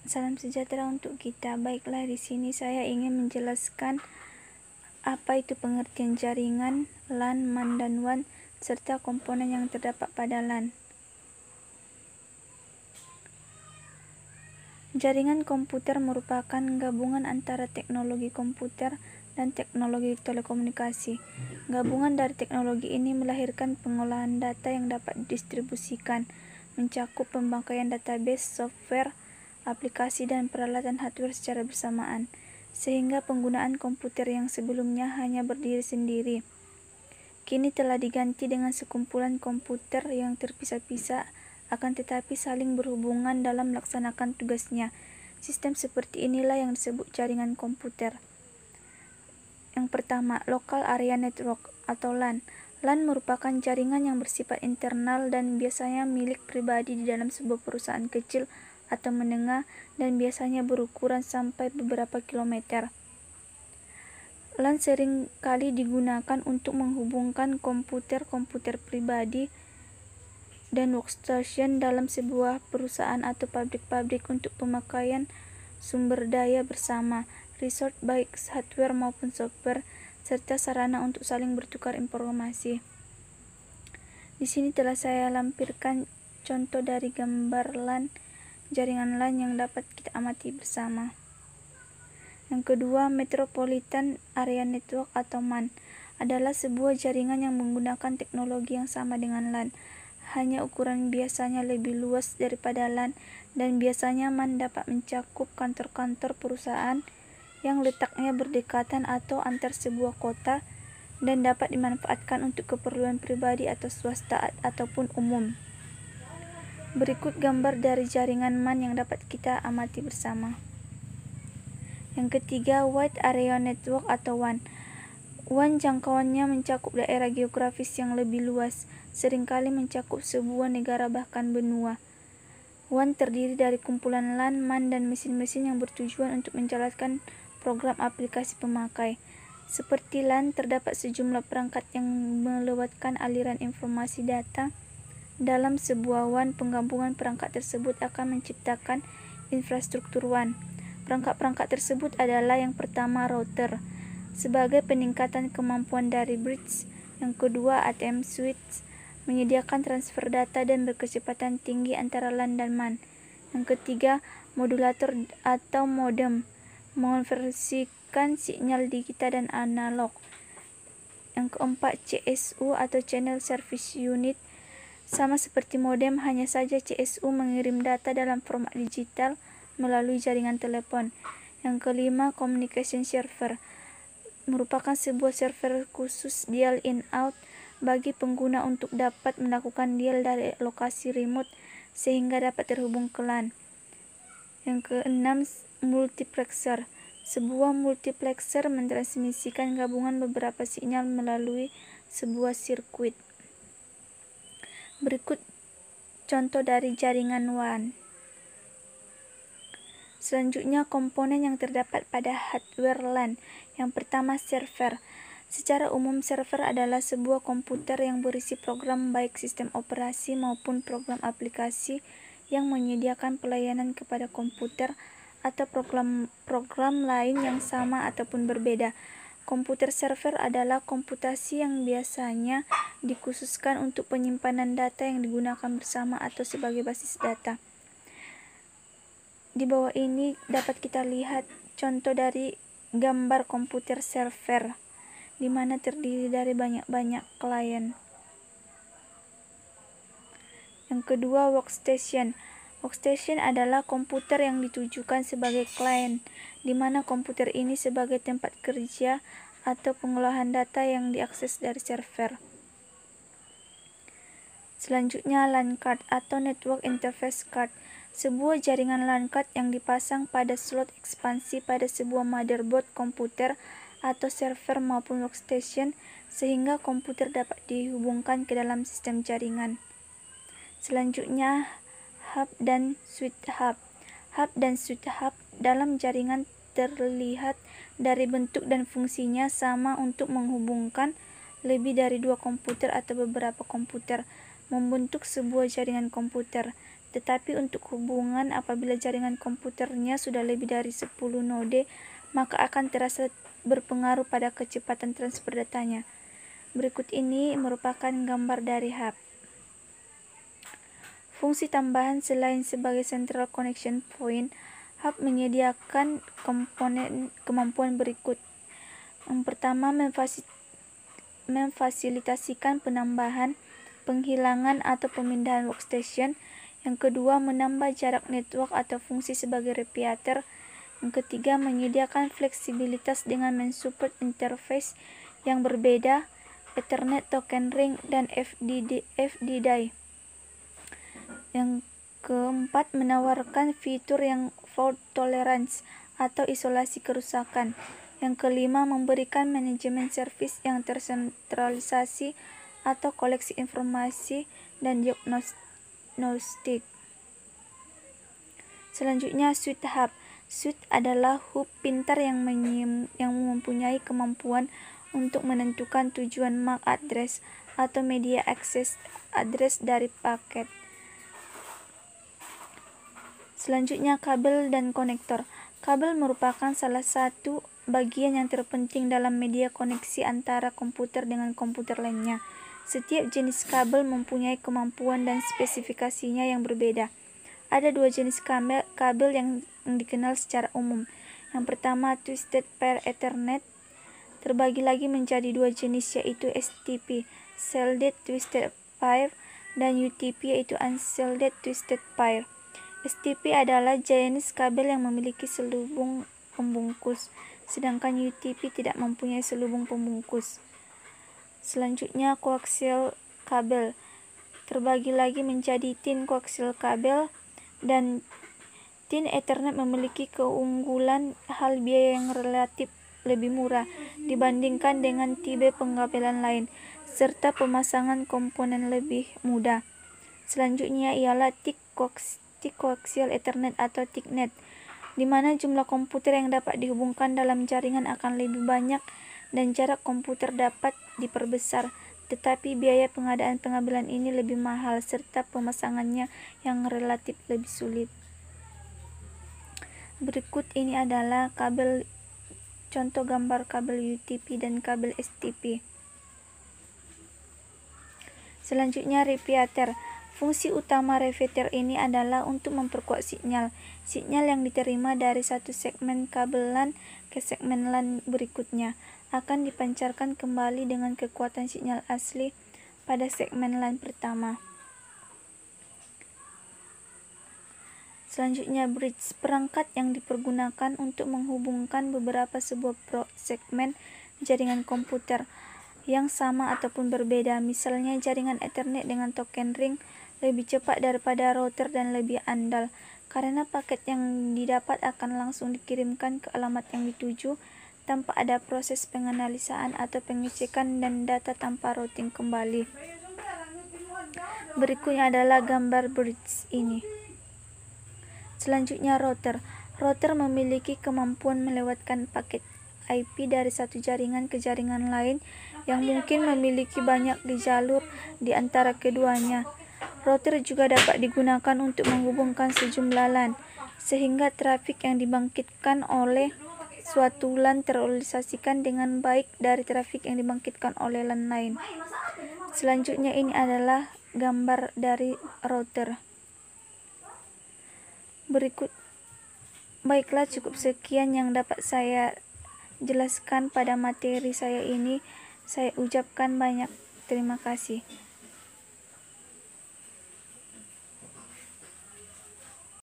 Salam sejahtera untuk kita. Baiklah, di sini saya ingin menjelaskan apa itu pengertian jaringan, LAN, MAN, dan WAN, serta komponen yang terdapat pada LAN. Jaringan komputer merupakan gabungan antara teknologi komputer dan teknologi telekomunikasi. Gabungan dari teknologi ini melahirkan pengolahan data yang dapat didistribusikan, mencakup pemakaian database, software, aplikasi, dan peralatan hardware secara bersamaan, sehingga penggunaan komputer yang sebelumnya hanya berdiri sendiri, kini telah diganti dengan sekumpulan komputer yang terpisah-pisah akan tetapi saling berhubungan dalam melaksanakan tugasnya. Sistem seperti inilah yang disebut jaringan komputer. Yang pertama, Local Area Network atau LAN. LAN merupakan jaringan yang bersifat internal dan biasanya milik pribadi di dalam sebuah perusahaan kecil atau menengah dan biasanya berukuran sampai beberapa kilometer. LAN sering kali digunakan untuk menghubungkan komputer-komputer pribadi dan workstation dalam sebuah perusahaan atau pabrik-pabrik untuk pemakaian sumber daya bersama, resource baik hardware maupun software, serta sarana untuk saling bertukar informasi. Di sini telah saya lampirkan contoh dari gambar LAN, jaringan LAN yang dapat kita amati bersama. Yang kedua, Metropolitan Area Network atau MAN adalah sebuah jaringan yang menggunakan teknologi yang sama dengan LAN. Hanya ukuran biasanya lebih luas daripada LAN dan biasanya MAN dapat mencakup kantor-kantor perusahaan yang letaknya berdekatan atau antar sebuah kota dan dapat dimanfaatkan untuk keperluan pribadi atau swasta ataupun umum. Berikut gambar dari jaringan MAN yang dapat kita amati bersama. Yang ketiga, Wide Area Network atau WAN. WAN jangkauannya mencakup daerah geografis yang lebih luas, seringkali mencakup sebuah negara bahkan benua. WAN terdiri dari kumpulan LAN, MAN, dan mesin-mesin yang bertujuan untuk menjalankan program aplikasi pemakai. Seperti LAN, terdapat sejumlah perangkat yang melewatkan aliran informasi data. Dalam sebuah WAN, penggabungan perangkat tersebut akan menciptakan infrastruktur WAN. Perangkat-perangkat tersebut adalah yang pertama router, sebagai peningkatan kemampuan dari bridge. Yang kedua ATM switch, menyediakan transfer data dan berkecepatan tinggi antara LAN dan MAN. Yang ketiga modulator atau modem, mengonversikan sinyal digital dan analog. Yang keempat CSU atau Channel Service Unit, sama seperti modem, hanya saja CSU mengirim data dalam format digital melalui jaringan telepon. Yang kelima, communication server, merupakan sebuah server khusus dial in out bagi pengguna untuk dapat melakukan dial dari lokasi remote sehingga dapat terhubung ke LAN. Yang keenam, multiplexer. Sebuah multiplexer mentransmisikan gabungan beberapa sinyal melalui sebuah sirkuit. Berikut contoh dari jaringan WAN. Selanjutnya, komponen yang terdapat pada hardware LAN. Yang pertama, server. Secara umum, server adalah sebuah komputer yang berisi program baik sistem operasi maupun program aplikasi yang menyediakan pelayanan kepada komputer atau program lain yang sama ataupun berbeda. Komputer server adalah komputasi yang biasanya dikhususkan untuk penyimpanan data yang digunakan bersama atau sebagai basis data. Di bawah ini dapat kita lihat contoh dari gambar komputer server, di mana terdiri dari banyak-banyak klien. Yang kedua, workstation. Workstation adalah komputer yang ditujukan sebagai klien, di mana komputer ini sebagai tempat kerja atau pengolahan data yang diakses dari server. Selanjutnya, LAN card atau Network Interface Card, sebuah jaringan LAN card yang dipasang pada slot ekspansi pada sebuah motherboard komputer atau server maupun workstation sehingga komputer dapat dihubungkan ke dalam sistem jaringan. Selanjutnya, hub dan switch hub. Hub dan switch hub dalam jaringan terlihat dari bentuk dan fungsinya sama untuk menghubungkan lebih dari dua komputer atau beberapa komputer membentuk sebuah jaringan komputer. Tetapi untuk hubungan apabila jaringan komputernya sudah lebih dari 10 node, maka akan terasa berpengaruh pada kecepatan transfer datanya. Berikut ini merupakan gambar dari hub. Fungsi tambahan selain sebagai central connection point, hub menyediakan kemampuan berikut. Yang pertama, memfasilitasikan penambahan, penghilangan atau pemindahan workstation. Yang kedua, menambah jarak network atau fungsi sebagai repeater. Yang ketiga, menyediakan fleksibilitas dengan mensupport interface yang berbeda, Ethernet Token Ring, dan FDDI. Yang keempat, menawarkan fitur yang fault tolerance atau isolasi kerusakan. Yang kelima, memberikan manajemen service yang tersentralisasi atau koleksi informasi dan diagnostik. Selanjutnya, Switch Hub. Switch adalah hub pintar yang mempunyai kemampuan untuk menentukan tujuan MAC address atau media access address dari paket. Selanjutnya, kabel dan konektor. Kabel merupakan salah satu bagian yang terpenting dalam media koneksi antara komputer dengan komputer lainnya. Setiap jenis kabel mempunyai kemampuan dan spesifikasinya yang berbeda. Ada dua jenis kabel yang dikenal secara umum. Yang pertama, Twisted Pair Ethernet, terbagi lagi menjadi dua jenis, yaitu STP, Shielded Twisted Pair, dan UTP, yaitu Unshielded Twisted Pair. STP adalah jenis kabel yang memiliki selubung pembungkus, sedangkan UTP tidak mempunyai selubung pembungkus. Selanjutnya, koaksial kabel, terbagi lagi menjadi thin koaksial kabel dan thin Ethernet. Memiliki keunggulan hal biaya yang relatif lebih murah dibandingkan dengan tipe pengkabelan lain, serta pemasangan komponen lebih mudah. Selanjutnya ialah thick coaxial Ethernet atau ThickNet, di mana jumlah komputer yang dapat dihubungkan dalam jaringan akan lebih banyak dan jarak komputer dapat diperbesar, tetapi biaya pengadaan pengambilan ini lebih mahal serta pemasangannya yang relatif lebih sulit. Berikut ini adalah contoh gambar kabel UTP dan kabel STP. Selanjutnya, repeater. Fungsi utama repeater ini adalah untuk memperkuat sinyal. Sinyal yang diterima dari satu segmen kabel LAN ke segmen LAN berikutnya akan dipancarkan kembali dengan kekuatan sinyal asli pada segmen LAN pertama. Selanjutnya, bridge, perangkat yang dipergunakan untuk menghubungkan sebuah segmen jaringan komputer yang sama ataupun berbeda. Misalnya, jaringan Ethernet dengan token ring lebih cepat daripada router dan lebih andal, karena paket yang didapat akan langsung dikirimkan ke alamat yang dituju tanpa ada proses penganalisaan atau pengecekan dan data tanpa routing kembali. Berikutnya adalah gambar bridge ini. Selanjutnya, router. Router memiliki kemampuan melewatkan paket IP dari satu jaringan ke jaringan lain yang mungkin memiliki banyak jalur di antara keduanya. Router juga dapat digunakan untuk menghubungkan sejumlah LAN, sehingga trafik yang dibangkitkan oleh suatu LAN terrealisasikan dengan baik dari trafik yang dibangkitkan oleh LAN lain. Selanjutnya, ini adalah gambar dari router. Baiklah, cukup sekian yang dapat saya jelaskan pada materi saya ini. Saya ucapkan banyak terima kasih.